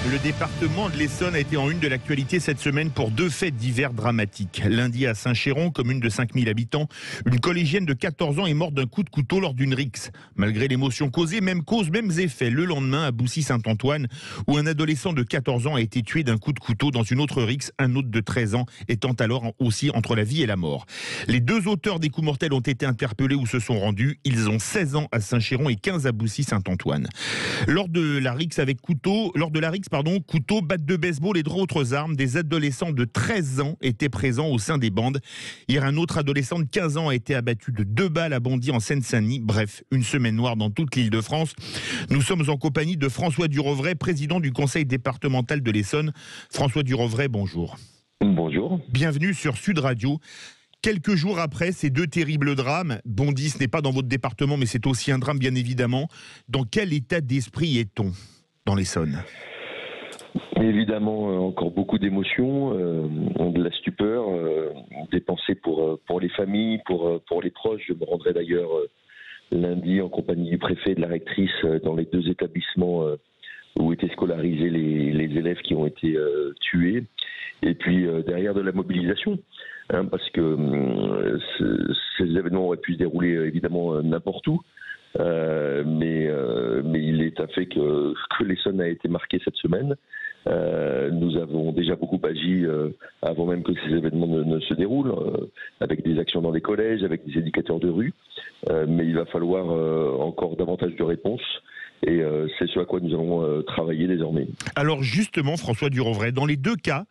Le département de l'Essonne a été en une de l'actualité cette semaine pour deux faits divers dramatiques. Lundi à Saint-Chéron, commune de 5000 habitants, une collégienne de 14 ans est morte d'un coup de couteau lors d'une rixe. Malgré l'émotion causée, même cause, mêmes effets. Le lendemain à Boussy-Saint-Antoine, où un adolescent de 14 ans a été tué d'un coup de couteau dans une autre rixe, un autre de 13 ans étant alors aussi entre la vie et la mort. Les deux auteurs des coups mortels ont été interpellés ou se sont rendus. Ils ont 16 ans à Saint-Chéron et 15 à Boussy-Saint-Antoine. Lors de la rixe, couteau, batte de baseball et d'autres armes, des adolescents de 13 ans étaient présents au sein des bandes. Hier, un autre adolescent de 15 ans a été abattu de 2 balles à Bondy en Seine-Saint-Denis. Bref, une semaine noire dans toute l'Île-de-France. Nous sommes en compagnie de François Durovray, président du conseil départemental de l'Essonne. François Durovray, bonjour. Bonjour. Bienvenue sur Sud Radio. Quelques jours après ces deux terribles drames, Bondy, ce n'est pas dans votre département, mais c'est aussi un drame bien évidemment. Dans quel état d'esprit est-on dans l'Essonne ? Évidemment, encore beaucoup d'émotions, de la stupeur, des pensées pour les familles, pour les proches. Je me rendrai d'ailleurs lundi en compagnie du préfet et de la rectrice dans les deux établissements où étaient scolarisés les élèves qui ont été tués. Et puis derrière de la mobilisation, parce que ces événements auraient pu se dérouler évidemment n'importe où. Mais il est un fait que l'Essonne a été marquée cette semaine. Nous avons déjà beaucoup agi avant même que ces événements ne se déroulent, avec des actions dans les collèges, avec des éducateurs de rue. Mais il va falloir encore davantage de réponses. Et c'est ce à quoi nous allons travailler désormais. Alors justement, François Durovray, dans les deux cas,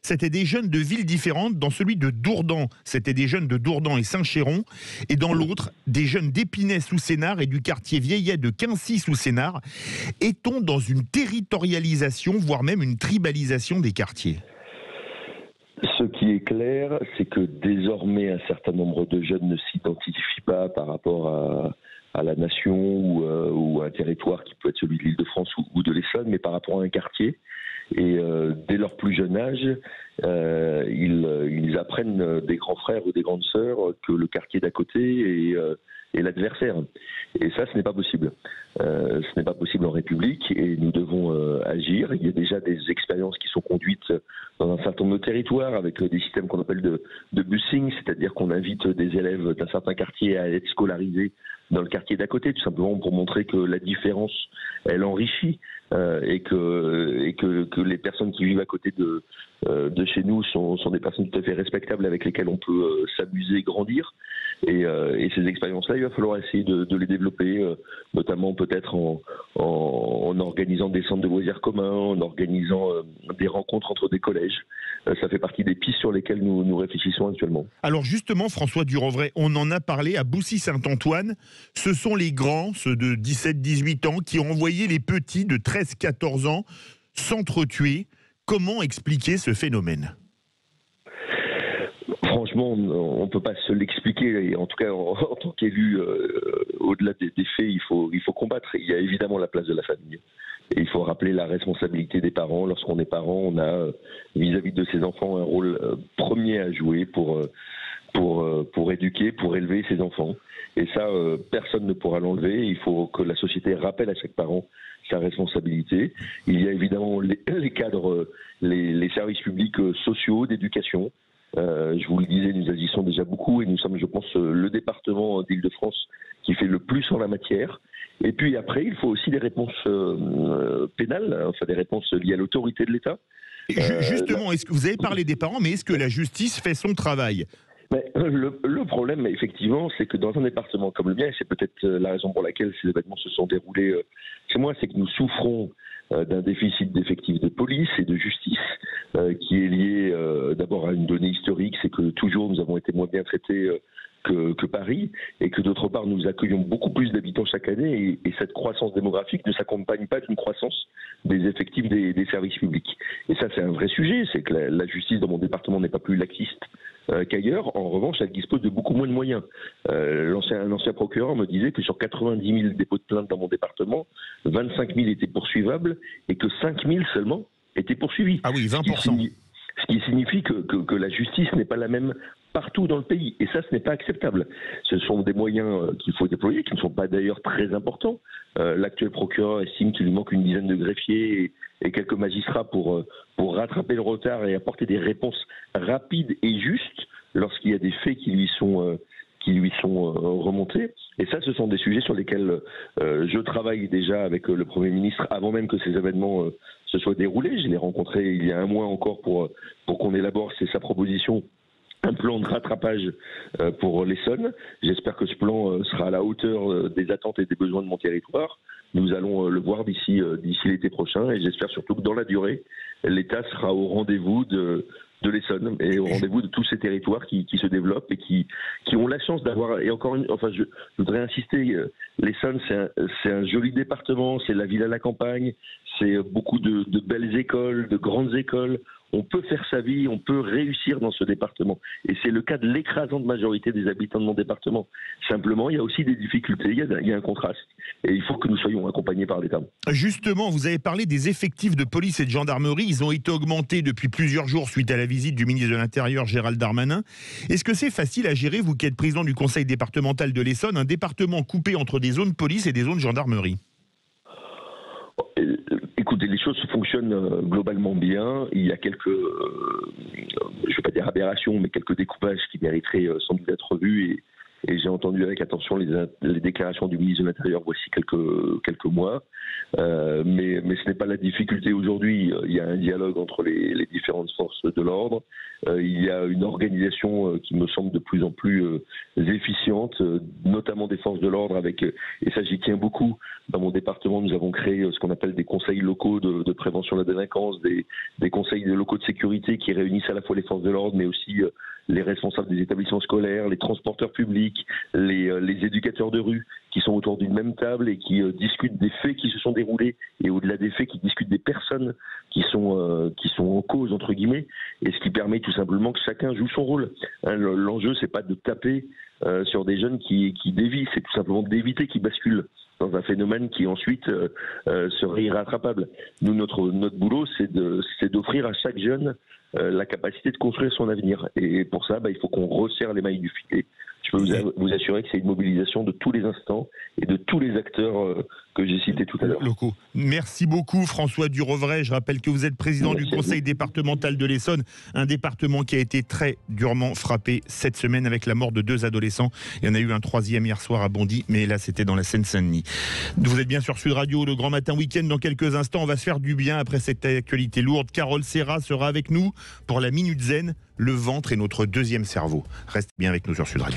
c'était des jeunes de villes différentes. Dans celui de Dourdan, c'était des jeunes de Dourdan et Saint-Chéron. Et dans l'autre, des jeunes d'Épinay-sous-Sénart et du quartier Vieillet de Quincy-sous-Sénart. Est-on dans une territorialisation, voire même une tribalisation des quartiers ? Ce qui est clair, c'est que désormais, un certain nombre de jeunes ne s'identifient pas par rapport à la nation ou à un territoire qui peut être celui de l'Île-de-France ou de l'Essonne, mais par rapport à un quartier. Et dès leur plus jeune âge, ils apprennent des grands frères ou des grandes sœurs que le quartier d'à côté est l'adversaire. Et ça, ce n'est pas possible. Ce n'est pas possible en République et nous devons agir. Il y a déjà des expériences qui sont conduites dans un certain nombre de territoires avec des systèmes qu'on appelle de busing, c'est-à-dire qu'on invite des élèves d'un certain quartier à être scolarisés dans le quartier d'à côté, tout simplement pour montrer que la différence, elle enrichit et que les personnes qui vivent à côté de chez nous sont des personnes tout à fait respectables avec lesquelles on peut s'amuser, grandir. Et ces expériences-là, il va falloir essayer de les développer, notamment peut-être en organisant des centres de loisirs communs, en organisant des rencontres entre des collèges. Ça fait partie des pistes sur lesquelles nous réfléchissons actuellement. Alors justement, François Durovray, on en a parlé à Boussy-Saint-Antoine. Ce sont les grands, ceux de 17-18 ans, qui ont envoyé les petits de 13-14 ans s'entretuer. Comment expliquer ce phénomène ? Franchement, on ne peut pas se l'expliquer. Et en tout cas, en tant qu'élu, au-delà des faits, il faut combattre. Il y a évidemment la place de la famille. Et il faut rappeler la responsabilité des parents. Lorsqu'on est parent, on a vis-à-vis de ses enfants un rôle premier à jouer pour éduquer, pour élever ses enfants. Et ça, personne ne pourra l'enlever. Il faut que la société rappelle à chaque parent sa responsabilité. Il y a évidemment les cadres, les services publics sociaux, d'éducation. Je vous le disais, nous agissons déjà beaucoup et nous sommes, je pense, le département d'Île-de-France qui fait le plus en la matière. Et puis après, il faut aussi des réponses pénales, enfin des réponses liées à l'autorité de l'État. Justement, est-ce que vous avez parlé des parents, mais est-ce que la justice fait son travail ? Mais le problème, effectivement, c'est que dans un département comme le mien, et c'est peut-être la raison pour laquelle ces événements se sont déroulés chez moi, c'est que nous souffrons d'un déficit d'effectifs de police et de justice qui est lié d'abord à une donnée historique, c'est que toujours nous avons été moins bien traités que Paris, et que d'autre part nous accueillons beaucoup plus d'habitants chaque année, et cette croissance démographique ne s'accompagne pas d'une croissance des effectifs des services publics. Et ça, c'est un vrai sujet, c'est que la justice dans mon département n'est pas plus laxiste qu'ailleurs. En revanche, elle dispose de beaucoup moins de moyens. Un ancien procureur me disait que sur 90 000 dépôts de plainte dans mon département, 25 000 étaient poursuivables et que 5 000 seulement étaient poursuivis. Ah oui, 20%. Ce qui signifie que la justice n'est pas la même partout dans le pays. Et ça, ce n'est pas acceptable. Ce sont des moyens qu'il faut déployer, qui ne sont pas d'ailleurs très importants. L'actuel procureur estime qu'il lui manque une dizaine de greffiers et quelques magistrats pour rattraper le retard et apporter des réponses rapides et justes lorsqu'il y a des faits qui lui sont remontés. Et ça, ce sont des sujets sur lesquels je travaille déjà avec le Premier ministre avant même que ces événements se soient déroulés. Je l'ai rencontré il y a un mois encore pour qu'on élabore sa proposition, un plan de rattrapage pour l'Essonne. J'espère que ce plan sera à la hauteur des attentes et des besoins de mon territoire. Nous allons le voir d'ici l'été prochain et j'espère surtout que dans la durée, l'État sera au rendez-vous de l'Essonne et au rendez-vous de tous ces territoires qui se développent et qui ont la chance d'avoir, et encore je voudrais insister, l'Essonne c'est un joli département, c'est la ville à la campagne, c'est beaucoup de belles écoles, de grandes écoles. On peut faire sa vie, on peut réussir dans ce département. Et c'est le cas de l'écrasante majorité des habitants de mon département. Simplement, il y a aussi des difficultés, il y a un contraste. Et il faut que nous soyons accompagnés par l'État. Justement, vous avez parlé des effectifs de police et de gendarmerie. Ils ont été augmentés depuis plusieurs jours suite à la visite du ministre de l'Intérieur, Gérald Darmanin. Est-ce que c'est facile à gérer, vous qui êtes président du conseil départemental de l'Essonne, un département coupé entre des zones police et des zones gendarmerie ? Écoutez, les choses fonctionnent globalement bien. Il y a quelques, je ne vais pas dire aberrations, mais quelques découpages qui mériteraient sans doute d'être revus. Et j'ai entendu avec attention les déclarations du ministre de l'Intérieur voici quelques mois. Mais ce n'est pas la difficulté aujourd'hui. Il y a un dialogue entre les différentes forces de l'ordre. Il y a une organisation qui me semble de plus en plus efficiente, notamment des forces de l'ordre. Et ça, j'y tiens beaucoup. Dans mon département, nous avons créé ce qu'on appelle des conseils locaux de prévention de la délinquance, des conseils locaux de sécurité qui réunissent à la fois les forces de l'ordre, mais aussi les responsables des établissements scolaires, les transporteurs publics, les éducateurs de rue, qui sont autour d'une même table et qui discutent des faits qui se sont déroulés et au-delà des faits, qui discutent des personnes qui sont en cause, entre guillemets, et ce qui permet tout simplement que chacun joue son rôle. L'enjeu, c'est pas de taper sur des jeunes qui dévient, c'est tout simplement d'éviter qu'ils basculent dans un phénomène qui ensuite serait irrattrapable. Nous, notre boulot, c'est d'offrir à chaque jeune la capacité de construire son avenir. Et pour ça, il faut qu'on resserre les mailles du filet. Je peux vous assurer que c'est une mobilisation de tous les instants et de tous les acteurs que j'ai cités tout à l'heure. Locaux. Merci beaucoup François Durovray. Je rappelle que vous êtes président du conseil départemental de l'Essonne, un département qui a été très durement frappé cette semaine avec la mort de 2 adolescents. Il y en a eu un 3e hier soir à Bondy, mais là c'était dans la Seine-Saint-Denis. Vous êtes bien sur Sud Radio, le Grand Matin Week-end. Dans quelques instants, on va se faire du bien après cette actualité lourde. Carole Serra sera avec nous pour la Minute Zen. Le ventre est notre deuxième cerveau. Restez bien avec nous sur Sud Radio.